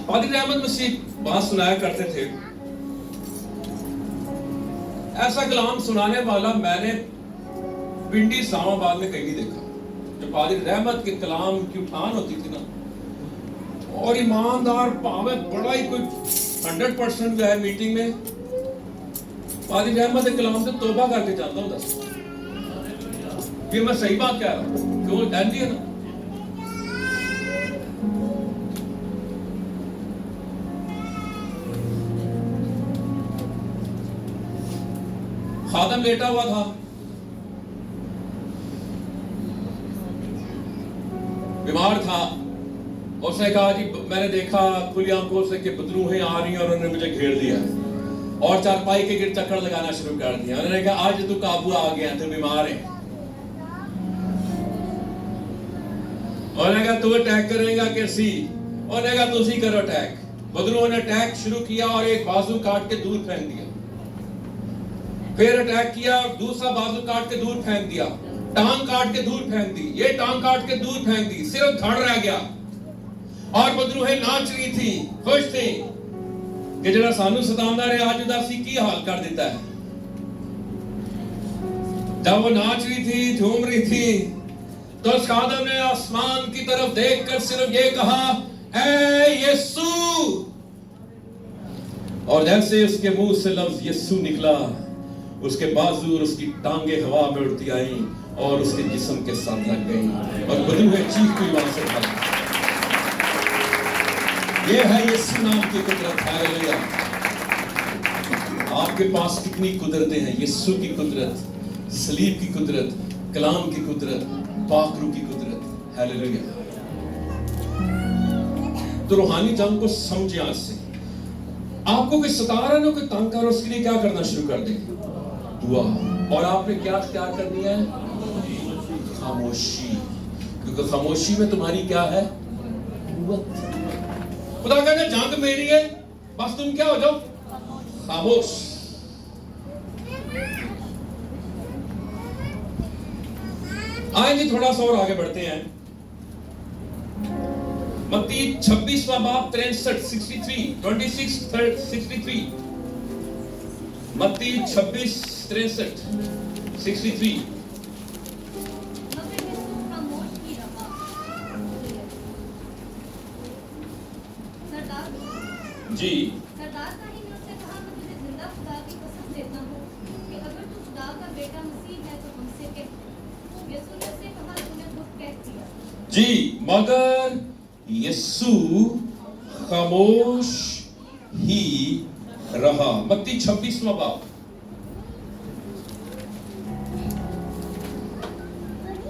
पादरी अहमद मसीह बात सुनाया करते थे, ऐसा कलाम सुनाने वाला मैंने पिंडी इस्लामाबाद में कहीं नहीं देखा। जो पादरी रहमत के कलाम की उठान होती थी ना, और ईमानदार पावे बड़ा ही कोई 100% जो है मीटिंग में पादरी रहमत के कलाम से तौबा करके जाता हूं। ये मैं सही बात कह रहा हूं, क्यों डरती है ना। खादम लेटा हुआ था, बीमार था। उसने कहा जी मैंने देखा खुली आंखों से कि बदरूहें आ रही हैं और उन्होंने मुझे घेर लिया और चारपाई के गिर चक्कर लगाना शुरू कर दिया। उन्होंने कहा आज तू काबू आ गया, तू बीमार है। उन्होंने कहा तू अटैक करेगा कैसी? उन्होंने कहा तुम ही करो अटैक। बदरूहों ने अटैक शुरू किया और एक बाजू काट के दूर फेंक दिया, फिर अटैक किया, दूसरा बाजू काट के दूर फेंक दिया, टांग काट के दूर फेंक दी, ये टांग काट के दूर फेंक दी, सिर्फ धड़ रह गया। और बदरूहें नाच रही थी, खुश थी कि जरा सानू सतांदा रहे आज उदासी की हाल कर देता है। जब वो नाच रही थी, झूम रही थी, तो उस खादम ने आसमान की तरफ देखकर सिर्फ ये कहा ऐ यीशु, और जैसे उसके मुंह से लफ्ज यीशु निकला, उसके बाजू और उसकी टांगे हवा में उड़ती आई और उसके जिस्म के साथ लग गई और बदरूहें चीखती वहां से भागी। ये है यीशु नाम की कुदरत। हालेलुया। आपके पास कितनी कुदरतें हैं? यीशु की कुदरत, सलीब की कुदरत, कलाम की कुदरत, पाकरू की कुदरत। हालेलुया। तो रूहानी जंग को समझे। आज से आपको कोई सता रहा है, कोई तंग कर, उसके लिए क्या करना शुरू कर दें? दुआ। और आपने क्या इख्तियार करनी है? खामोशी। क्योंकि खामोशी में तुम्हारी क्या है? कुव्वत। खुदा कहता है जंग मेरी है, बस तुम क्या हो जाओ? खामोश। आइए थोड़ा सा और आगे बढ़ते हैं। मत्ती 26वां बाब 63 मत्ती 26:63 मगर यीशु खामोश ही रहा। सरदार जी सरदार साहिब ने उससे कहा मैं तुझे जिंदा खुदा की कसम देता हूँ कि अगर तू खुदा का बेटा मसीह है तो हमसे कह। यीशु ने उससे कहा तूने दुख कह दिया। जी, मगर यीशु खामोश ही रहा। मत्ती 26वां बाब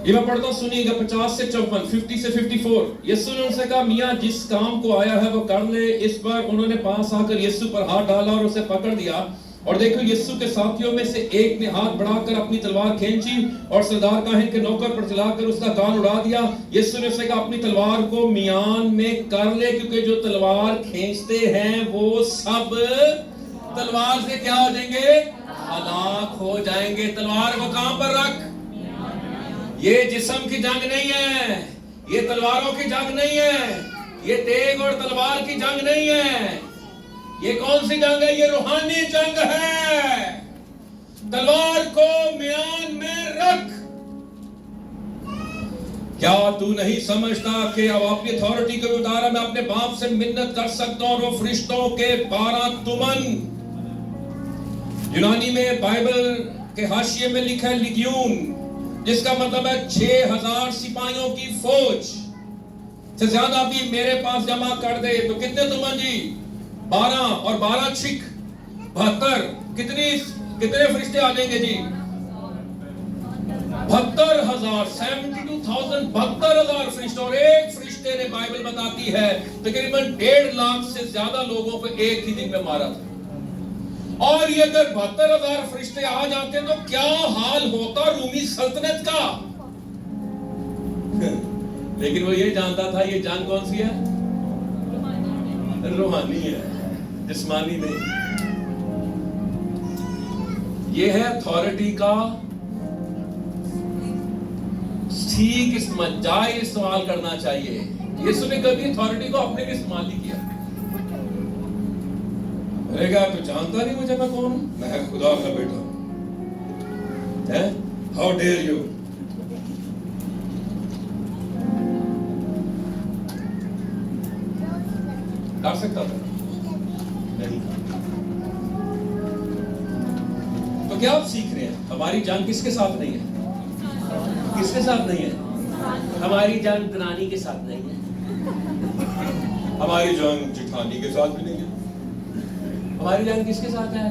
ये मैं पढ़ता हूं, सुनिएगा 50 से 54, 50 से 54। यीशु ने उनसे कहा, मियां जिस काम को आया है वो कर ले। इस पर उन्होंने पास आकर यीशु पर हाथ डाला और उसे पकड़ दिया। और देखो, यीशु के साथियों में से एक ने हाथ बढ़ाकर अपनी तलवार खींची और सरदार काहिन के नौकर पर चलाकर उसका कान उड़ा दिया। यीशु ने उसे कहा, अपनी तलवार को मियान में कर ले, क्योंकि जो तलवार खींचते हैं वो सब तलवार से क्या हो जाएंगे? हलाक हो जाएंगे। तलवार को कहां पर रख? ये जिस्म की जंग नहीं है, ये तलवारों की जंग नहीं है, ये तेग और तलवार की जंग नहीं है। ये कौन सी जंग है? ये रूहानी जंग है। तलवार को म्यान में रख। क्या तू नहीं समझता कि अब अपनी अथॉरिटी के मुताबिक मैं अपने बाप से मिन्नत कर सकता हूं और वो फरिश्तों के 12 तुमन, यूनानी में बाइबल के हाशिये में लिखा है लिग्यून, जिसका मतलब है 6000 सिपाहियों की फौज से ज्यादा भी मेरे पास जमा कर दे। तो कितने तुमन जी? 12 और 12 छिक 72। कितने फरिश्ते आ जाएंगे जी? 72,000, 72,000, 72,000 फरिश्ते। और एक फरिश्ते ने, बाइबल बताती है, तकरीबन 1.5 लाख से ज्यादा लोगों को एक ही दिन में मारा था। और ये अगर 72,000 फरिश्ते आ जाते तो क्या हाल होता रूमी सल्तनत का। लेकिन वो ये जानता था ये जंग कौन सी है? रूहानी है, जिस्मानी नहीं। ये है अथॉरिटी का ठीक इस्तेमाल करना चाहिए। यीशु ने कभी अथॉरिटी को अपने लिए इस्तेमाल नहीं किया। रहेगा तो जानता नहीं मुझे मैं कौन हूं? मैं खुदा का बेटा है। How dare you. कर सकता था नहीं। तो क्या आप सीख रहे हैं? हमारी जंग किसके साथ नहीं है? किसके साथ नहीं है? हमारी जंग दरानी के साथ नहीं है। हमारी जंग जिठानी के साथ भी नहीं है। हमारी जंग किसके साथ है?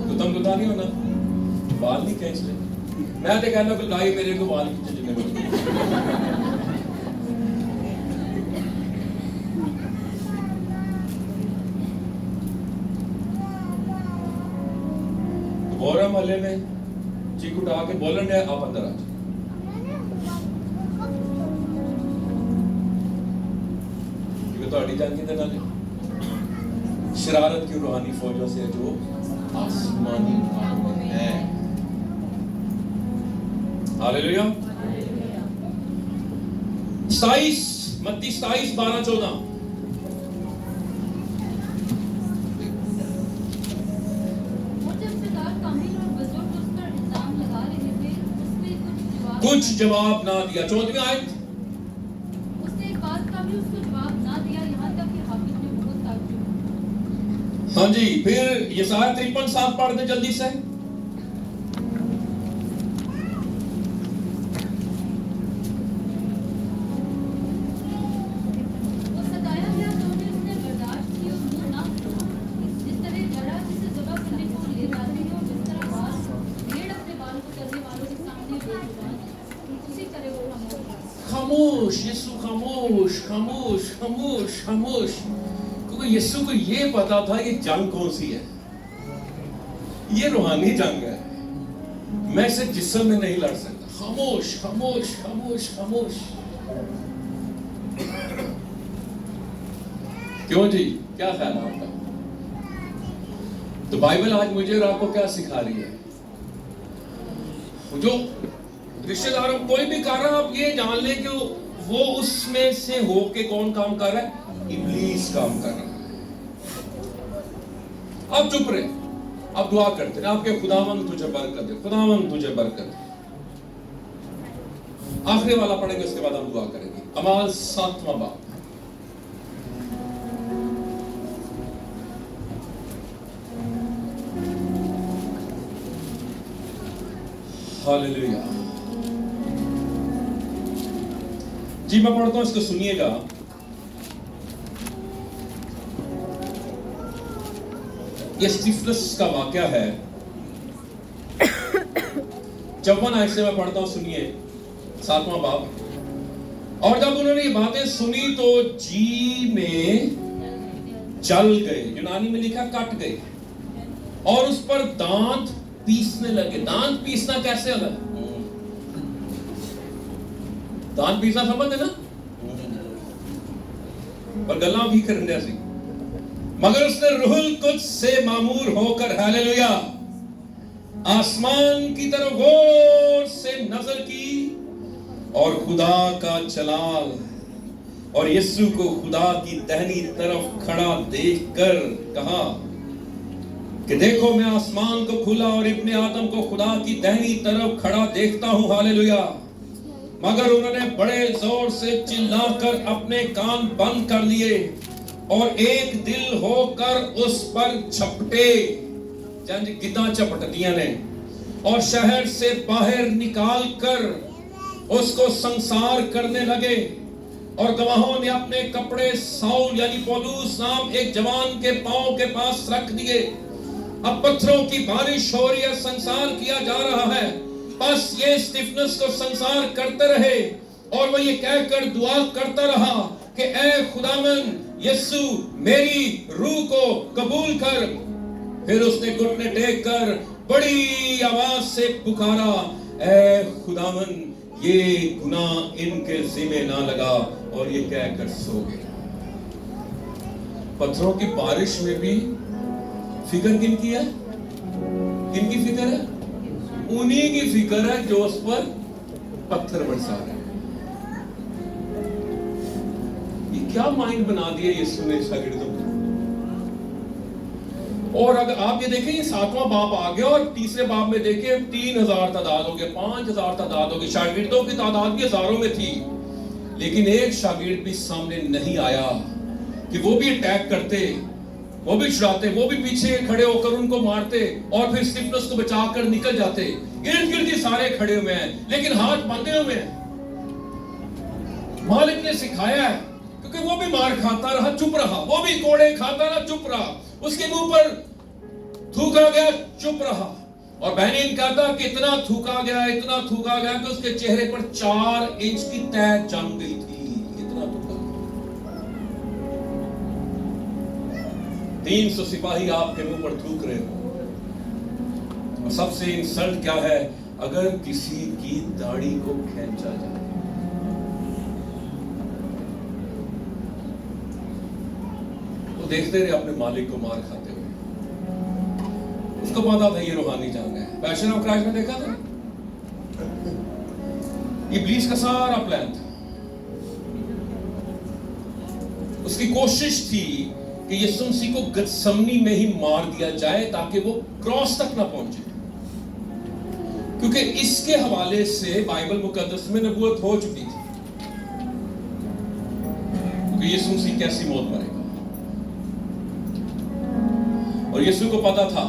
तो तुम गुदा नहीं होना, बाल नहीं खींच ले। मैं तो कहना गुदाई मेरे को बाल खींचे जिन्हें बोरा महल्ले में चीख उठा के बोलन है, आप अंदर आ जाओ। जंग की तरह शरारत की रूहानी फौजों से जो आसमानी में है। हालेलुया। 27 मत्ती 27 12 14। कुछ जवाब ना दिया। 14वीं आयत। उसने एक बात का भी उसको जवाब ना दिया, यहाँ तक कि हाफिज ने बहुत ताज्जुब। हाँ जी, फिर यशायाह 53:7 पढ़ दे जल्दी से। वो सताया गया तो उसने बर्दाश्त की और मुंह ना खोला। जिस तरह घड़ा जिसे ज़बह करने को ले जाते हैं और जिस तरह भेड़ अपने बालों को करने वालों के सामने बेजुबान, उसी तरह वो खामोश। यीशु खामोश खामोश खामोश खामोश। क्योंकि यीशु को ये पता था ये जंग कौन सी है। ये रूहानी जंग है, मैं इसे जिस्म में नहीं लड़ सकता। खामोश खामोश खामोश खामोश। क्यों जी, क्या ख्याल है आपका? तो बाइबल आज मुझे और आपको क्या सिखा रही है? जो रिश्तेदारों कोई भी कर रहा है, आप ये जान ले कि वो उसमें से होके कौन काम कर रहा है? इब्लीस काम कर रहा है। अब चुप रहे, अब दुआ करते हैं आपके खुदावंद तुझे बरकत दे, खुदावंद तुझे बरकत दे। आखिरी वाला पढ़ेंगे, उसके बाद हम दुआ करेंगे। अमाल 7वां बाब। हालेलुया। जी मैं पढ़ता हूं, इसको सुनिएगा। ये स्टीफनस का वाकया है। 54 आयत से मैं पढ़ता हूं, सुनिए, 7वां बाब। और जब उन्होंने ये बातें सुनी तो जी में जल गए, यूनानी में लिखा कट गए, और उस पर दांत पीसने लगे। दांत पीसना कैसे होगा? दांत पीसना समझ है ना, पर गल्ला भी करने ऐसी। मगर उसने रूहुल कुद्स से मामूर होकर, हालेलुया, आसमान की तरफ गौर से नजर की और खुदा का जलाल और यीशु को खुदा की दाहिनी तरफ खड़ा देखकर कहा कि देखो मैं आसमान को खुला और इब्ने आदम को खुदा की दाहिनी तरफ खड़ा देखता हूं, हालेलुया। मगर उन्होंने बड़े जोर से चिल्लाकर अपने कान बंद कर लिए और एक दिल होकर उस पर झपटे, जंज गिद्दा झपट दिया ने, और शहर से बाहर निकाल कर उसको संसार करने लगे। और गवाहों ने अपने कपड़े साउल यानी पौलुस नाम एक जवान के पांव के पास रख दिए। अब पत्थरों की बारिश हो रही है, संसार किया जा रहा है। बस ये स्टीफनस को संसार करते रहे और वो ये कहकर दुआ करता रहा कि ऐ खुदावन यीशु मेरी रूह को कबूल कर। फिर उसने घुटने टेक कर बड़ी आवाज से पुकारा, ऐ खुदावन ये गुनाह इनके जिम्मे ना लगा, और ये कहकर सो गए। पत्थरों की बारिश में भी फिक्र किनकी है? किनकी फिक्र है? उन्हीं की फिक्र है जो उस पर पत्थर बरसा रहे हैं। ये क्या माइंड बना दिया यीशु ने शागिर्दों को। और अगर आप ये देखें, ये 7वां बाब आ गया और तीसरे बाब में देखें 3000 तादाद हो गए, 5000 तादाद हो गए। शागिर्दों की तादाद भी हजारों में थी, लेकिन एक शागिर्द भी सामने नहीं आया कि वो भी अटैक करते, वो भी छुड़ाते, वो भी पीछे खड़े होकर उनको मारते और फिर स्टीफनस को बचाकर निकल जाते। इर्द गिर्द सारे खड़े हुए हैं लेकिन हाथ बांधे हुए हैं। मालिक ने सिखाया है, क्योंकि वो भी मार खाता रहा, चुप रहा, वो भी कोड़े खाता रहा, चुप रहा, उसके मुंह पर थूका गया, चुप रहा। और बहनीन कहता कि इतना थूका गया कि उसके चेहरे पर 4 इंच की तह जम गई थी। इतना थूका। 300 सिपाही आपके मुंह पर थूक रहे हो। और सबसे इंसल्ट क्या है? अगर किसी की दाढ़ी को खींचा जाए, तो देखते रहे अपने मालिक को मार खाते हुए। उसको पता था ये रूहानी जंग है। पैशन ऑफ क्राइस्ट में देखा था, इब्लीस का सारा प्लान था। उसकी कोशिश थी कि यीशु मसीह को गतसमनी में ही मार दिया जाए ताकि वो क्रॉस तक ना पहुंचे, क्योंकि इसके हवाले से बाइबल मुकद्दस में नबूवत हो चुकी थी कि यीशु मसीह कैसी मौत मरेगा। और यीशु को पता था,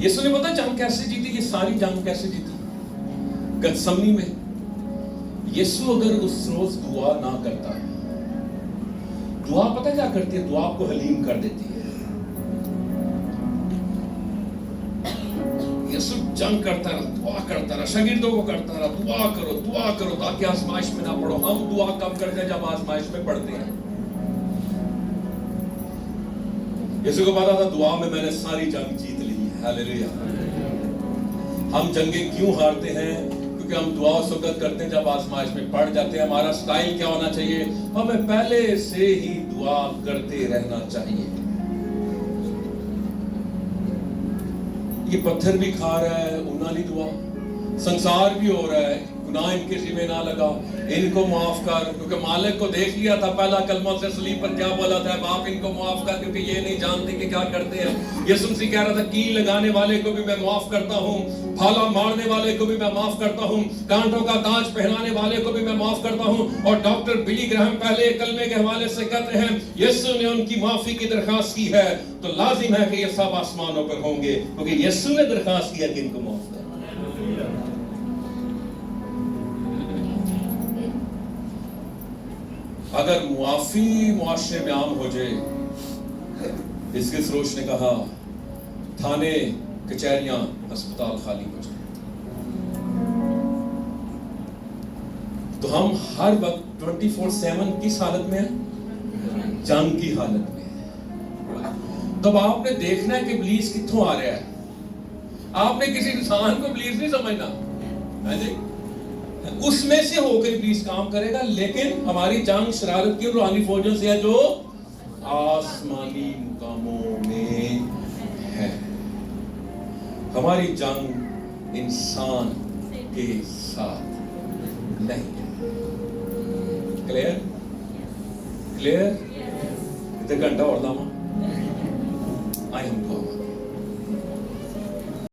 यीशु ने पता जंग कैसे जीती, ये सारी जंग कैसे जीती। गतसमनी में यीशु अगर उस रोज दुआ ना करता, दुआ पता क्या करती है? दुआ को हलीम कर देती है। यीशु जंग करता रहा, दुआ करता रहा, शागिर्दों को करता रहा, दुआ करो ताकि आजमाइश में ना पड़ो। हम दुआ कब करते हैं? जब आजमाइश में पड़ते हैं। यीशु को पता था दुआ में मैंने सारी जंग जीत ली है। हालेलुया। हम जंगें क्यों हारते हैं? क्योंकि हम दुआ उस वक्त करते हैं जब आजमाइश में पड़ जाते हैं। हमारा स्टाइल क्या होना चाहिए? हमें पहले से ही दुआ करते रहना चाहिए। ये पत्थर भी खा रहा है, उनाली दुआ, संसार भी हो रहा है, गुनाह इनके जिम्मे ना लगा, इनको माफ कर, क्योंकि मालिक को देख लिया था। पहला कलमा से सलीब पर क्या बोला था? बाप इनको माफ कर, क्योंकि ये नहीं जानते कि क्या करते हैं। यीशु मसीह कह रहा था कील लगाने वाले को भी मैं माफ करता हूँ, भाला मारने वाले को भी मैं माफ करता हूँ, कांटों का ताज पहनाने वाले को भी मैं माफ करता हूँ। और डॉक्टर बिली ग्राहम पहले कलमे के हवाले से कहते हैं यीशु ने उनकी माफी की दरखास्त की है, तो लाजिम है कि ये सब आसमानों पर होंगे, क्योंकि यीशु ने दरखास्त किया कि इनको माफ कर। अगर मुआफी मुआशरे में आम हो जाए, इसके सरोश ने कहा, थाने कचहरियां अस्पताल खाली हो जाए, तो हम हर वक्त 24/7 किस हालत में है? जंग की हालत में है। तब आपने देखना है कि इब्लीस कित्थों आ रहा है। आपने किसी इंसान को इब्लीस नहीं समझना है जी, उसमें से होकर इब्लीस काम करेगा। लेकिन हमारी जंग शरारत की रूहानी फौजों से है जो आसमानी मुकामों में है। हमारी जंग इंसान के साथ नहीं है। क्लियर? क्लियर? इधर घंटा और लामा आई हम